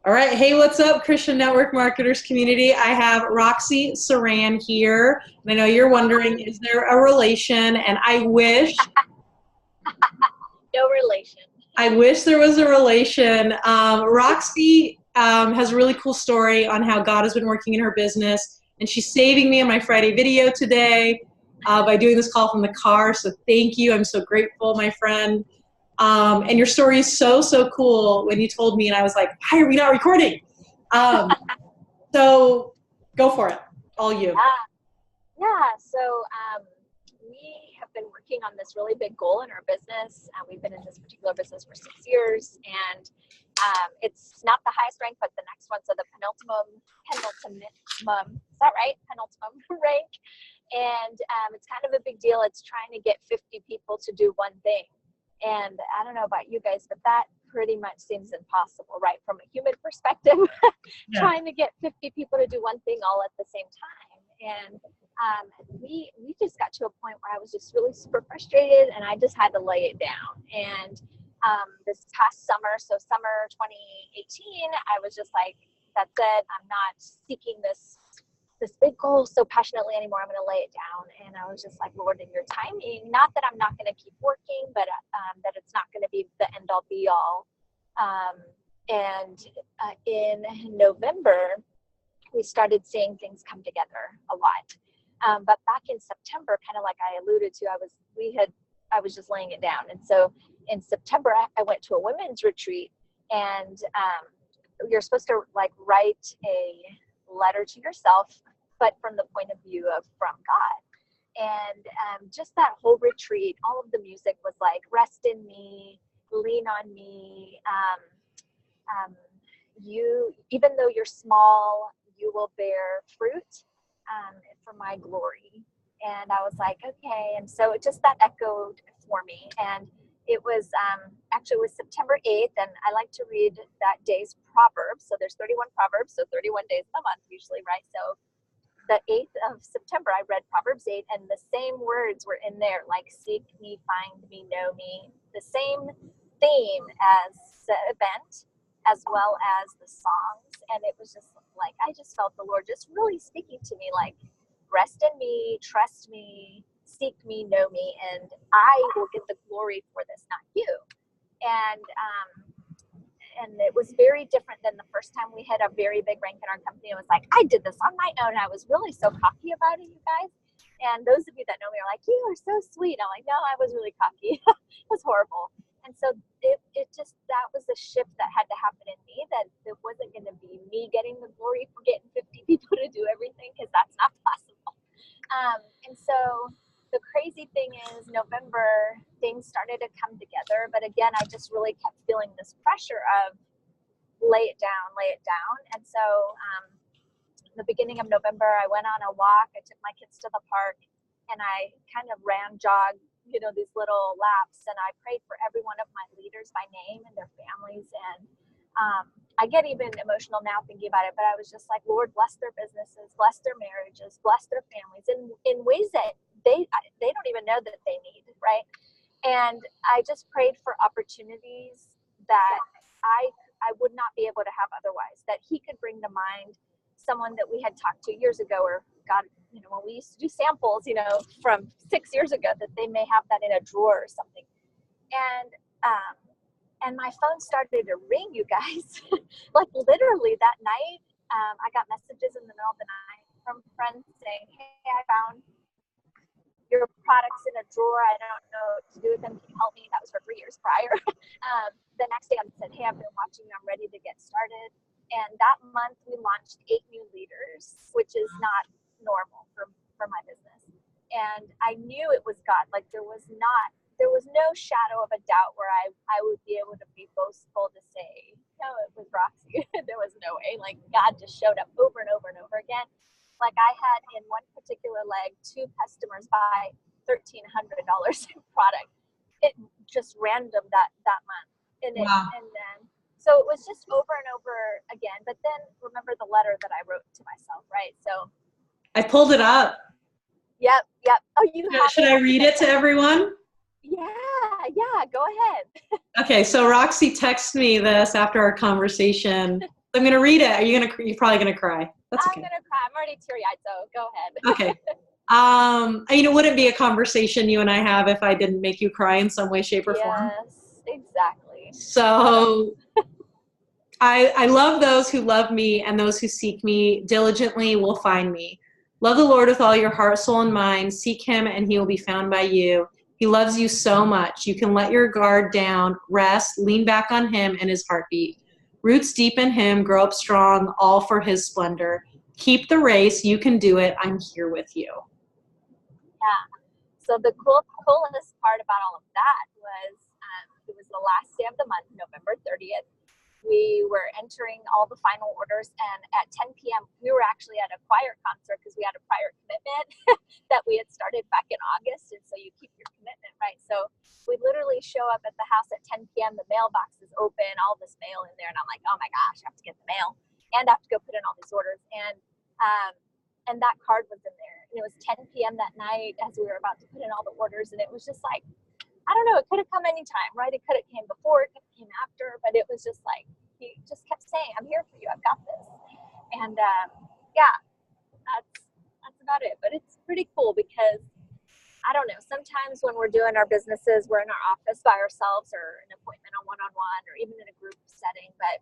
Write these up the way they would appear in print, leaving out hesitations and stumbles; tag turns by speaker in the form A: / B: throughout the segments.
A: All right. Hey, what's up, Christian Network Marketers community? I have Roxy Saran here. And I know you're wondering, is there a relation? And I wish
B: No relation.
A: I wish there was a relation. Roxy has a really cool story on how God has been working in her business. And she's saving me on my Friday video today by doing this call from the car. So thank you. I'm so grateful, my friend. And your story is so, so cool when you told me, and I was like, why are we not recording? So go for it. All you.
B: Yeah. So we have been working on this really big goal in our business. We've been in this particular business for 6 years, and it's not the highest rank, but the next one. So the penultimate, is that right? Penultimate rank. And it's kind of a big deal. It's trying to get 50 people to do one thing. And I don't know about you guys, but that pretty much seems impossible, right? From a human perspective, trying to get 50 people to do one thing all at the same time. And we just got to a point where I was just really super frustrated, and I just had to lay it down. And this past summer, so summer 2018, I was just like, that's it. I'm not seeking this big goal so passionately anymore. I'm going to lay it down. And I was just like, Lord, in your timing, not that I'm not going to keep working, but that it's not going to be the end all be all. In November, we started seeing things come together a lot. But back in September, kind of like I alluded to, I was just laying it down. And so in September, I went to a women's retreat, and you're supposed to like write a letter to yourself, but from the point of view of from God. And just that whole retreat, all of the music was like, rest in me, lean on me. You, even though you're small, you will bear fruit for my glory. And I was like, okay. And so it just that echoed for me. And it was actually it was September 8th, and I like to read that day's Proverbs. So there's 31 Proverbs, so 31 days a month usually, right? So the 8th of September, I read Proverbs 8, and the same words were in there, like seek me, find me, know me. The same theme as the event, as well as the songs. And it was just like, I just felt the Lord just really speaking to me, like, rest in me, trust me, seek me, know me, and I will get the glory for this, not you. And it was very different than the first time we hit a very big rank in our company. It was like, I did this on my own. I was really so cocky about it, you guys. And those of you that know me are like, you are so sweet. I'm like, no, I was really cocky. It was horrible. And so it just, that was the shift that had to happen in me, that it wasn't going to be me getting the glory for getting 50 people to do everything, because that's not possible. And so the crazy thing is, November, things started to come together. But again, I just really kept feeling this pressure of lay it down, lay it down. And so the beginning of November, I went on a walk. I took my kids to the park, and I kind of jogged, these little laps. And I prayed for every one of my leaders by name and their families. And I get even emotional now thinking about it, but I was just like, Lord, bless their businesses, bless their marriages, bless their families in ways that they don't even know that they need, right? And I just prayed for opportunities that I would not be able to have otherwise, that he could bring to mind someone that we had talked to years ago, or God, when we used to do samples, from 6 years ago, that they may have that in a drawer or something. And my phone started to ring, you guys. Like literally that night, I got messages in the middle of the night from friends saying, hey, I found your products in a drawer. I don't know what to do with them. Can you help me? That was for 3 years prior. The next day I said, hey, I've been watching you. I'm ready to get started. And that month we launched 8 new leaders, which is not normal for my business. And I knew it was God. Like there was no shadow of a doubt where I would be able to be boastful to say, no, it was Roxy. There was no way. Like God just showed up over and over and over again. Like I had in one particular leg, 2 customers buy $1,300 in product. It just random that month. And then, so it was just over and over again. But then remember the letter that I wrote to myself, right? So
A: I pulled it up.
B: Yep. Oh,
A: should I read it to everyone?
B: Yeah, go ahead.
A: Okay, so Roxy texted me this after our conversation. I'm going to read it. You're probably going to cry. That's
B: I'm
A: okay.
B: going to cry. I'm already teary-eyed, so go ahead.
A: Okay. It wouldn't be a conversation you and I have if I didn't make you cry in some way, shape, or form.
B: Yes, exactly.
A: So I love those who love me, and those who seek me diligently will find me. Love the Lord with all your heart, soul, and mind. Seek him, and he will be found by you. He loves you so much. You can let your guard down, rest, lean back on him and his heartbeat. Roots deep in him, grow up strong, all for his splendor. Keep the race. You can do it. I'm here with you.
B: Yeah. So the coolest part about all of that was it was the last day of the month, November 30th. We were entering all the final orders, and at 10 p.m. we were actually at a choir concert because we had a prior commitment that we had started back in August, and so you keep your commitment, right? So we literally show up at the house at 10 p.m. The mailbox is open, all this mail in there, and I'm like, oh my gosh, I have to get the mail and I have to go put in all these orders, and that card was in there, and it was 10 p.m. that night as we were about to put in all the orders, and it was just like, I don't know, it could have come anytime, right? It could have came before, it could have came after, but it was just like, he just kept saying, I'm here for you, I've got this. And yeah, that's about it. But it's pretty cool because, I don't know, sometimes when we're doing our businesses, we're in our office by ourselves or an appointment on one-on-one or even in a group setting, but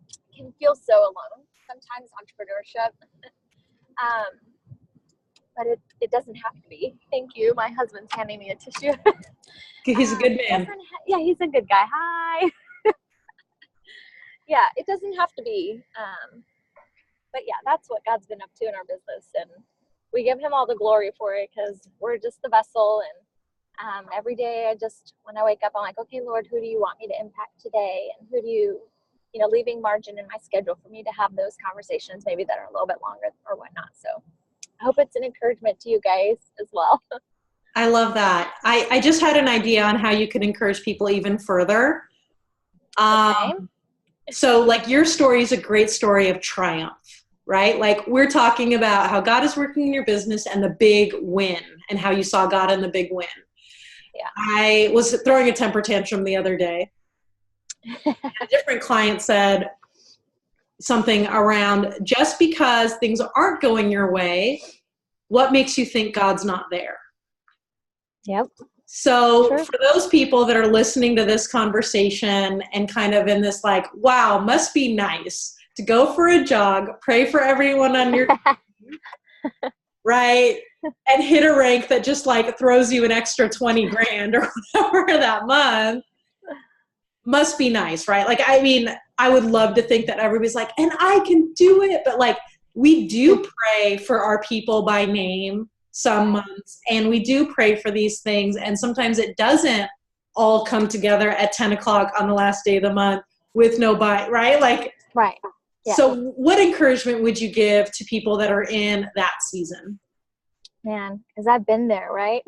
B: it can feel so alone. Sometimes entrepreneurship, but it doesn't have to be. Thank you. My husband's handing me a tissue.
A: He's a good man.
B: Yeah, he's a good guy. Hi. Yeah, it doesn't have to be. But yeah, that's what God's been up to in our business. And we give him all the glory for it because we're just the vessel. And every day when I wake up, I'm like, okay, Lord, who do you want me to impact today? And who do you leaving margin in my schedule for me to have those conversations, maybe that are a little bit longer or whatnot. So I hope it's an encouragement to you guys as well.
A: I love that. I just had an idea on how you could encourage people even further.
B: Okay.
A: So like your story is a great story of triumph, right? Like we're talking about how God is working in your business and the big win and how you saw God in the big win.
B: Yeah.
A: I was throwing a temper tantrum the other day. A different client said something around, just because things aren't going your way, what makes you think God's not there?
B: Yep.
A: So
B: Sure.
A: For those people that are listening to this conversation and kind of in this like, wow, must be nice to go for a jog, pray for everyone on your team, right? And hit a rank that just like throws you an extra 20 grand or whatever that month. Must be nice, right? Like, I mean, I would love to think that everybody's like, and I can do it. But like, we do pray for our people by name some months, and we do pray for these things. And sometimes it doesn't all come together at 10 o'clock on the last day of the month with no bite, right? Like,
B: right. Yeah.
A: So what encouragement would you give to people that are in that season?
B: Man, because I've been there, right?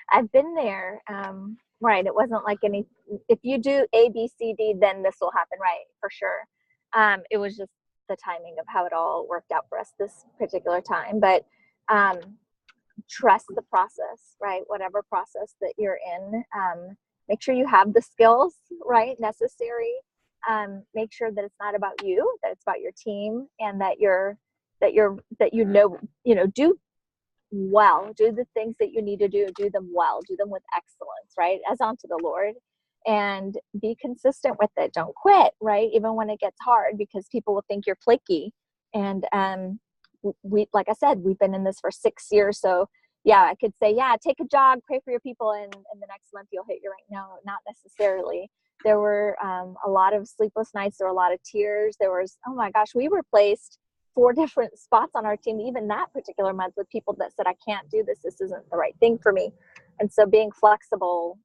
B: I've been there. Right. It wasn't like if you do A, B, C, D, then this will happen, right? For sure. It was just the timing of how it all worked out for us this particular time. But trust the process, right? Whatever process that you're in, make sure you have the skills, right, necessary. Make sure that it's not about you, that it's about your team, and that do well, do the things that you need to do them well, do them with excellence, right, as unto the Lord, and be consistent with it. Don't quit, right, even when it gets hard, because people will think you're flaky. And we, like I said, we've been in this for 6 years, so yeah, I could say, yeah, take a jog, pray for your people, and the next month you'll hit your rank. No, not necessarily. There were a lot of sleepless nights. There were a lot of tears. There was, oh my gosh, we replaced 4 different spots on our team, even that particular month, with people that said, I can't do this. This isn't the right thing for me. And so being flexible,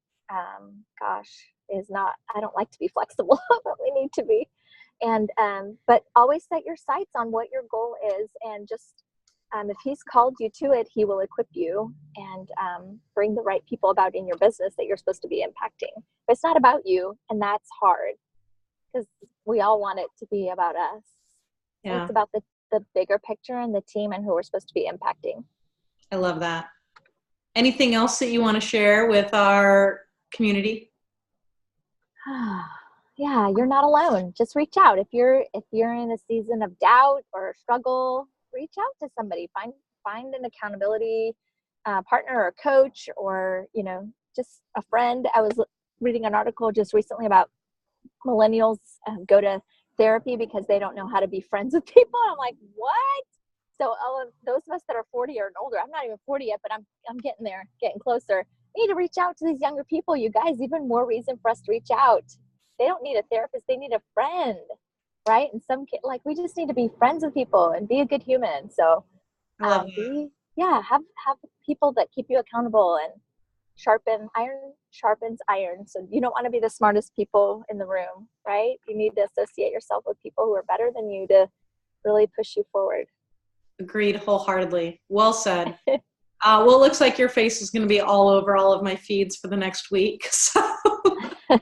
B: is not, I don't like to be flexible, but we need to be. And, but always set your sights on what your goal is, and just, if he's called you to it, he will equip you and bring the right people about in your business that you're supposed to be impacting. But it's not about you, and that's hard because we all want it to be about us. Yeah. So it's about the bigger picture and the team and who we're supposed to be impacting.
A: I love that. Anything else that you want to share with our community?
B: yeah, you're not alone. Just reach out. If you're in a season of doubt or struggle, reach out to somebody. Find an accountability partner or coach, or just a friend. I was reading an article just recently about millennials go to therapy because they don't know how to be friends with people. I'm like, what? So all of those of us that are 40 or older, I'm not even 40 yet, but I'm getting there, getting closer. We need to reach out to these younger people, you guys. Even more reason for us to reach out. They don't need a therapist, they need a friend, right? And we just need to be friends with people and be a good human. So
A: I love that.
B: have people that keep you accountable, and iron sharpens iron. So you don't want to be the smartest people in the room, right? You need to associate yourself with people who are better than you to really push you forward.
A: Agreed wholeheartedly. Well said. Well, it looks like your face is going to be all over all of my feeds for the next week. So,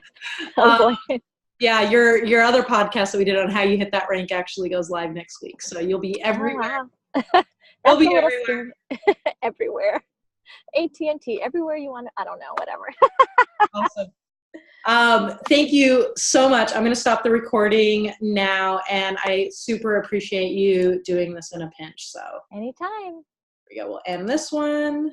B: Oh boy.
A: yeah, your other podcast that we did on how you hit that rank actually goes live next week. So you'll be everywhere.
B: Oh, wow.
A: You'll
B: That's
A: be
B: a little
A: everywhere.
B: scary. Everywhere. AT&T, everywhere you want to, I don't know, whatever.
A: Awesome. Thank you so much. I'm going to stop the recording now, and I super appreciate you doing this in a pinch. So
B: Anytime.
A: here we go. We'll end this one.